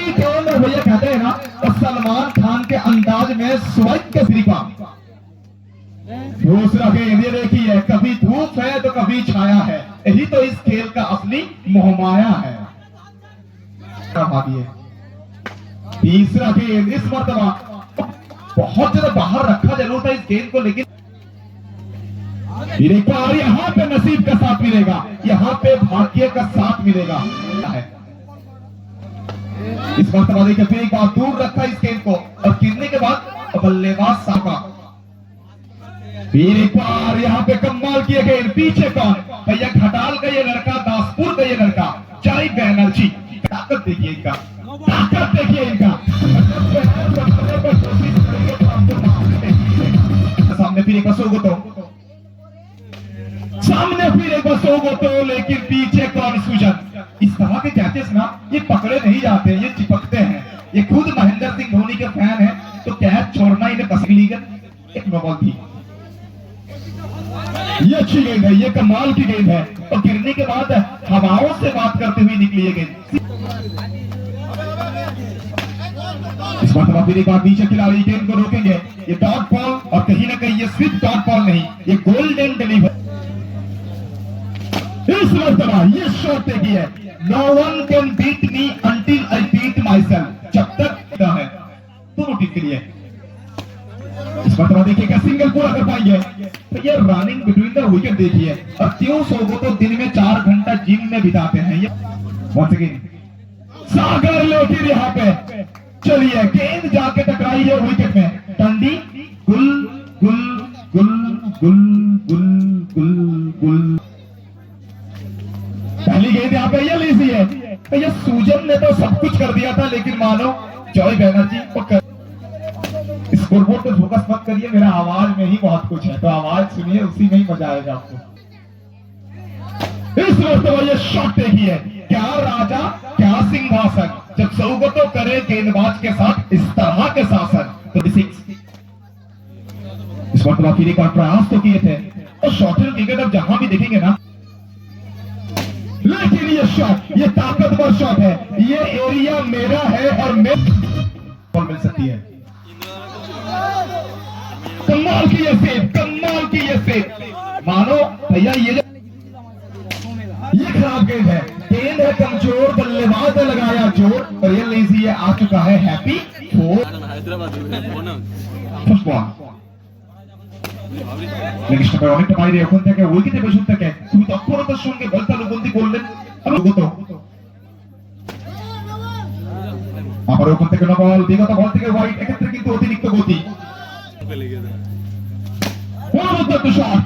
वही केवल भैया कहते हैं ना, तो सलमान खान के अंदाज में स्वर्ग के श्री का दूसरा गेंद ये देखिए, कभी धूप है तो कभी छाया है, यही तो इस खेल का असली मोहमाया है। तीसरा गेंद इस मर्तबा बहुत ज्यादा बाहर रखा जरूर था इस गेंद को, लेकिन एक बार यहाँ पे नसीब का साथ मिलेगा, यहाँ पे भाग्य का साथ मिलेगा। इस मर्तबा देखिए फिर एक बार दूर रखा इस गेंद को और गिरने के बाद बल्लेबाज साका फिर एक बार यहाँ पे कमाल किए गए। पीछे कौन भैया, खटाल का ये लड़का, दासपुर का ये लड़का, चाय बैनर्जी, ताकत देखिए इनका, ताकत देखिए इनका। सामने फिर एक बार सोगोतो, सामने फिर एक बार सोगोतो, लेकिन पीछे कौन सुजन। इस तरह के कैचेस ना ये पकड़े नहीं जाते, ये चिपकते हैं। ये खुद महेंद्र सिंह धोनी के फैन है तो कैच छोड़ना इन्हें पसंद लीग। एक नो बॉल थी, ये अच्छी गेंद है, ये कमाल की गेंद है और गिरने के बाद हवाओं से बात करते हुए निकली ये गेंद। इस बार फिर एक बार पीछे खिलाड़ी गेंद को रोकेंगे। ये डॉट बॉल और कहीं ना कहीं ये सिर्फ डॉट बॉल नहीं, ये गोल्डन डिलीवर। इस मर्तबा ये शॉट देखी है, no one can beat me until I beat myself. जब तक है दोनों टीम के लिए। इस मर्तबा देखिए क्या सिंगल पूरा कर पाएंगे, तो ये रनिंग बिटवीन द विकेट देखिए। और क्यों सोगो तो दिन में 4 घंटा जिम में बिताते हैं ये। वंस अगेन सागर लेकिन यहाँ पे चलिए गेंद जाके टकराई है विकेट में। टंडी गुल गुल गुल गुल गुल गुल गुल। पहली गेंद यहाँ पे ये लीसी है, तो ये सूजन ने तो सब कुछ कर दिया था, लेकिन मानो जॉय बैनर्जी को स्कोरबोर्ड पे फोकस मत करिए, मेरा आवाज में ही बहुत कुछ है, तो आवाज सुनिए, उसी में ही मजा आएगा आपको। इस मर्तबा ये शॉट देखिए, क्या राजा क्या सिंहासन, जब सौगतो करे गेंदबाज के साथ इस तरह के शासन। तो इस मर्तबा फिर एक बार प्रयास तो किए थे और शॉर्टर क्रिकेट अब जहां भी देखेंगे ना, लेकिन ये शॉट, ये ताकतवर शॉट है, ये एरिया मेरा है और बॉल मिल सकती है। कमाल की ये सेव, कमाल की ये सेव। मानो भैया ये खराब गेंद है, गेंद है कमजोर, बल्लेबाज ने लगाया जोर और ये लेजी है, आ चुका है हैप्पी फोर। फर्स्ट बॉल অনেকটা বাইরে, ওখান থেকে উইকেটে বসে থাকে, তুমি তৎপরতার সঙ্গে বলটা লুবন্দি করলেন। আবার ওখান থেকে বল, বিগত বল থেকে হোয়াইট, এক্ষেত্রে কিন্তু অতিরিক্ত গতি।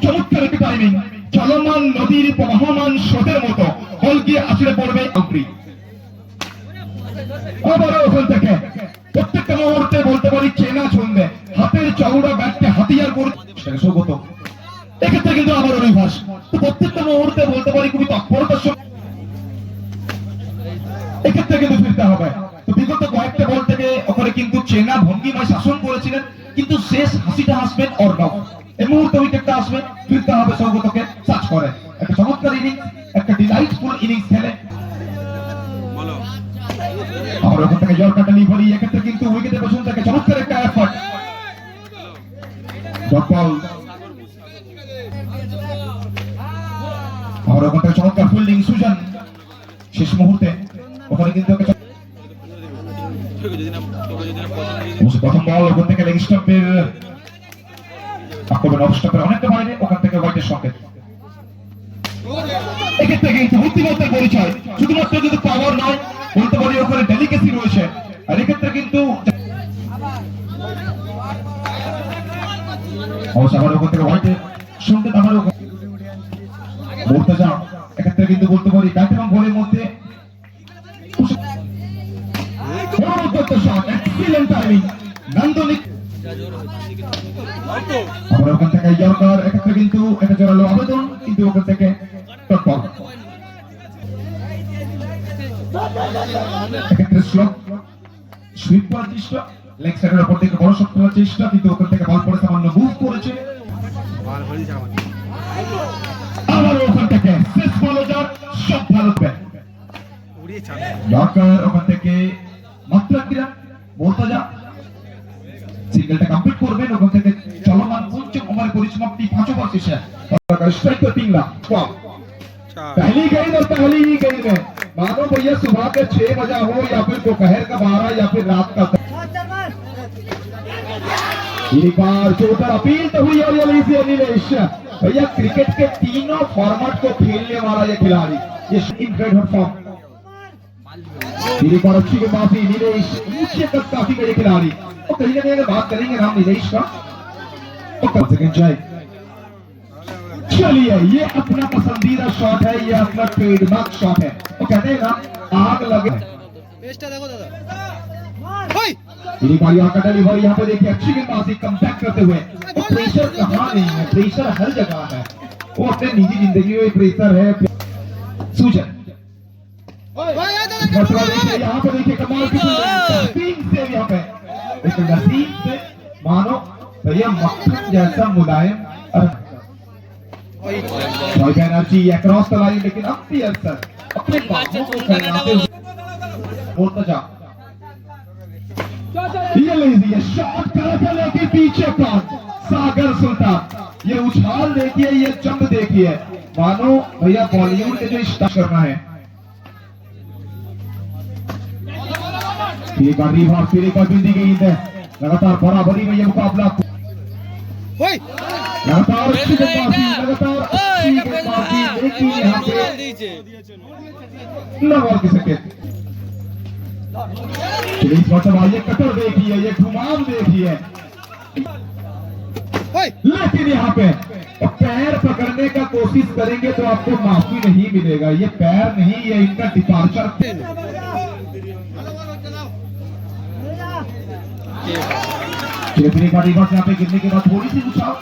চমৎকার একটি টাইমিং, চলমান নদীর প্রবাহমান স্রোতের মতো বল গিয়ে আছড়ে পড়বে আউটরি। আবারও ওখান থেকে প্রত্যেকটা মুহূর্তে বলতে পারি চেনা ছন্দে হাতের চওড়া ব্যাটকে হাতিয়ার করে সৌগত। এক্ষেত্রে কিন্তু আবারও রিভার্স, তো প্রত্যেকটা মুহূর্তে বলতে পারি খুবই তৎপরতার সঙ্গে এক্ষেত্রে কিন্তু ফিরতে হবে। তো বিগত কয়েকটা বল থেকে ওখানে কিন্তু চেনা ভঙ্গিমায় শাসন করেছিলেন, কিন্তু শেষ হাসিটা হাসবেন অর্ণব। এই মুহূর্তে উইকেটটা আসবে, ফিরতে হবে সৌগতকে। সার্চ করে একটা চমৎকার ইনিংস, একটা ডিলাইটফুল ইনিংস খেলে। আর ওখান থেকে জলটা ডেলিভারি, এক্ষেত্রে কিন্তু উইকেটে বসুন থেকে চমৎকার একটা এফর্ট। বল আর ওখান থেকে চমৎকার ফিল্ডিং সুজন শেষ মুহূর্তে। ওখানে কিন্তু প্রথম বল ওখান থেকে লেগ স্টাম্পের আক্রমণ, অফ স্টাম্পের অনেকটা বাইরে, ওখান থেকে হোয়াইটের সংকেত। এক্ষেত্রে কিন্তু বুদ্ধিমত্তার পরিচয়, শুধুমাত্র কিন্তু পাওয়ার নয়, বলতে পারি ওখানে ডেলিকেসি রয়েছে। আর এক্ষেত্রে কিন্তু অবশ্য আবার ওখান থেকে হোয়াইটের সংকেত। আমার বলতে যাও, এক্ষেত্রে কিন্তু বলতে পারি ব্যাট এবং বলের মধ্যে এক্সিলেন্ট টাইমিং নান্দনিক। আবার ওখান থেকে ইয়র্কার, এক্ষেত্রে কিন্তু এটা জোরালো আবেদন, কিন্তু ওখান থেকে টপ। এক্ষেত্রে স্লপ সুইপ করার চেষ্টা, লেগ সাইডের উপর থেকে বড় শট করার চেষ্টা, কিন্তু ওখান থেকে বল পড়ে সামান্য মুভ করেছে। আবার ওখান থেকে শেষ বল যার সব ভালো ব্যাট ইয়র্কার, ওখান থেকে মাত্রাকিরা মোর্তাজা সিঙ্গেলটা কমপ্লিট করবেন ওখান থেকে চলমান পঞ্চম ওভারের পরিসমাপ্তি 5 ওভার শেষে स्ट्राइक पर 3 लाख पहली गेंद और पहली ही गेंद में मानो भैया सुबह के 6 बजा हो या फिर दोपहर का 12 या फिर रात का एक बार चौथा अपील तो हुई और ये नीलेश भैया क्रिकेट के तीनों फॉर्मेट को खेलने वाला ये खिलाड़ी ये इन रेड हॉट फॉर्म एक बार अच्छी गेंदबाजी नीलेश ऊंचे कद काफी बड़े खिलाड़ी और कहीं ना कहीं अगर बात करेंगे नाम नीलेश का तो कम से कम जाए चलिए ये अपना पसंदीदा शॉट है ये अपना ट्रेडमार्क शॉट है तो कहते हैं ना आग लगे देखो दादा डिलीवरी यहाँ पे देखिए अच्छी गेंदबाजी कमबैक करते हुए प्रेशर कहाँ नहीं है प्रेशर हर जगह है वो अपने निजी जिंदगी में प्रेशर है सूजन यहाँ पे देखिए कमाल की नसीम से यहाँ पे एक नसीम से मानो भैया मक्खन जैसा मुलायम एनर्जी अक्रॉस द लाइन लेकिन अंपायर सर अपने बाहों को फैलाते हुए मोर्तजा ये लीजिए शॉट करा लेकिन पीछे पर सागर सुल्तान ये उछाल देखिए ये जंप देखिए मानो भैया बॉलीवुड के जो स्टार करना है एक बार रिवर्स फिर एक बार बिंदी गेंद है लगातार बराबरी में ये मुकाबला लगातार अच्छी गेंदबाजी लेकिन यहाँ पे न बॉल की संकेत इस मरतबा ये कटर देखिए ये घुमाव देखिए लेकिन यहाँ पे पैर पकड़ने का कोशिश करेंगे तो आपको माफी नहीं मिलेगा ये पैर नहीं ये इनका डिपार्चर यहाँ पे गिरने के बाद थोड़ी सी उछाल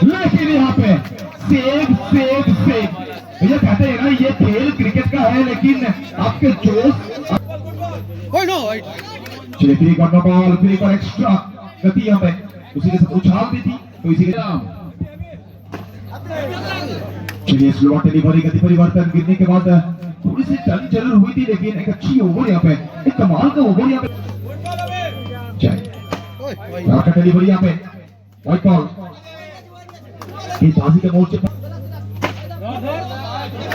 लेकिन यहाँ पे सेव सेव सेव भैया कहते हैं ना ये खेल क्रिकेट का है लेकिन आपके जोश चलिए फिर करना बॉल फिर एक एक्स्ट्रा गति यहाँ पे उसी के साथ उछाल भी थी तो इसी के चलिए स्लो डिलीवरी गति परिवर्तन गिरने के बाद थोड़ी सी चल जरूर हुई थी लेकिन एक अच्छी ओवर यहाँ पे एक कमाल का ओवर यहाँ पे डिलीवरी यहाँ पे व्हाइट बॉल बाजी के मोर्चे पर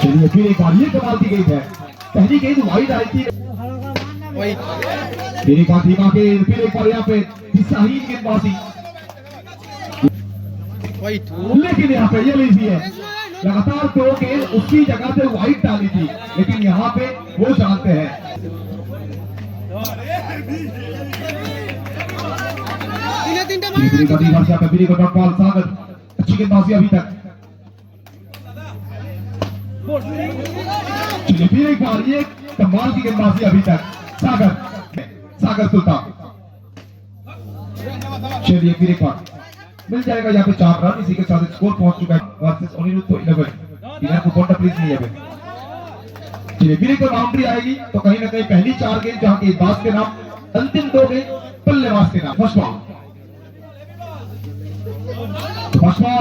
चलिए फिर एक बार ये कमाल की गेंद है पहली गेंद वाइड आई थी फिर एक बार धीमा गेंद फिर एक बार यहाँ पे शाहीन गेंदबाजी लेकिन यहाँ पे ये लीजिए लगातार 2 गेंद उसी जगह से वाइड डाली थी लेकिन यहाँ पे वो जानते हैं अच्छी गेंदबाजी अभी तक चलिए फिर एक बार ये कमाल की गेंदबाजी अभी तक सागर सागर सुल्तान चलिए फिर एक बार मिल जाएगा यहाँ पे 4 रन इसी के साथ स्कोर पहुंच चुका है वर्सेस अनिरुद्ध 11 इधर को पॉइंट प्लीज नहीं है चलिए फिर एक बाउंड्री आएगी तो कहीं ना कहीं पहली 4 गेंद जहां की बात के नाम अंतिम 2 गेंद बल्लेबाज के नाम फर्स्ट बॉल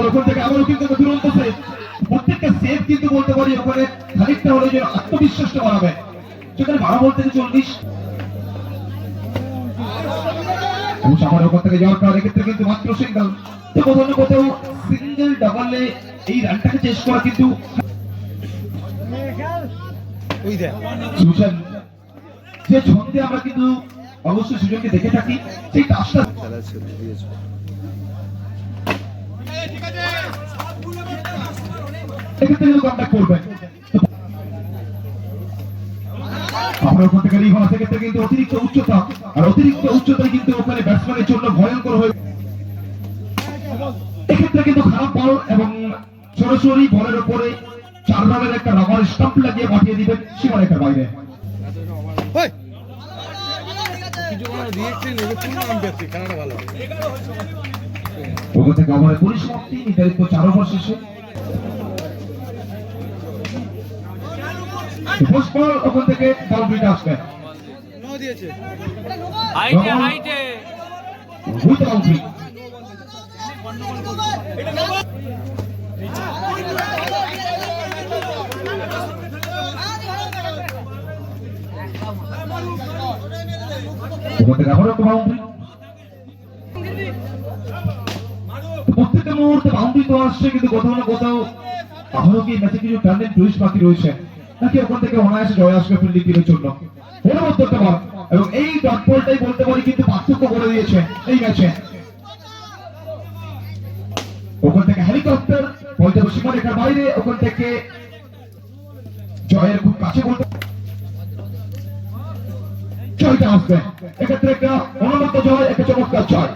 ওখান থেকে আবারও কিন্তু দুরন্ত সেভ প্রত্যেকটা সেভ কিন্তু বলতে পারি ওখানে খানিকটা হলে যে আত্মবিশ্বাসটা বাড়াবে যেখানে 12 বল থেকে 40 আমার ওখান থেকে যাওয়ার পর এক্ষেত্রে কিন্তু মাত্র সিঙ্গেল তো কোথাও না কোথাও সিঙ্গেল ডাবলে এই রানটাকে চেস করা কিন্তু ওই দেখ সুজন যে ছন্দে আমরা কিন্তু অবশ্যই সুজনকে দেখে থাকি সেই কাজটা খেলা ছেড়ে দিয়েছে এক্ষেত্রে কিন্তু কমব্যাক করবেন আমরা ওখান থেকে রিভার্স এক্ষেত্রে কিন্তু অতিরিক্ত উচ্চতা আর অতিরিক্ত উচ্চতায় কিন্তু ওখানে ব্যাটসম্যানের জন্য ভয়ঙ্কর হয়ে এক্ষেত্রে কিন্তু খারাপ বল এবং সরাসরি বলের উপরে 4 রানের একটা রাবার স্টাম্প লাগিয়ে পাঠিয়ে দিবেন সীমারেখার বাইরে ওখান থেকে ওভারের পরিসমাপ্তি নির্ধারিত 4 ওভার শেষে ফার্স্ট বল ওখান থেকে বাউন্ডারিটা আসবে নো দিয়েছে হাইটে হাইটে উইথ বাউন্ডারি ওখান থেকে আবারও একটা বাউন্ডারি। প্রত্যেকটা মুহূর্তে বাউন্ডারি তো আসছে, কিন্তু কোথাও না কোথাও আবারও কি ম্যাচে কিছু টার্নিং টুইস্ট বাকি রয়েছে, নাকি ওখান থেকে অনায়াসে জয় আসবে ফিল্ডিং টিমের জন্য? পরবর্তী একটা বল, এবং এই ডট বলটাই বলতে পারি কিন্তু পার্থক্য করে দিয়েছে এই ম্যাচে। ওখান থেকে হেলিকপ্টার বলতে সীমারেখার বাইরে, ওখান থেকে জয়ের খুব কাছে বলতে জয়টা আসবে। এক্ষেত্রে একটা অনবদ্য জয়, একটা চমৎকার জয়।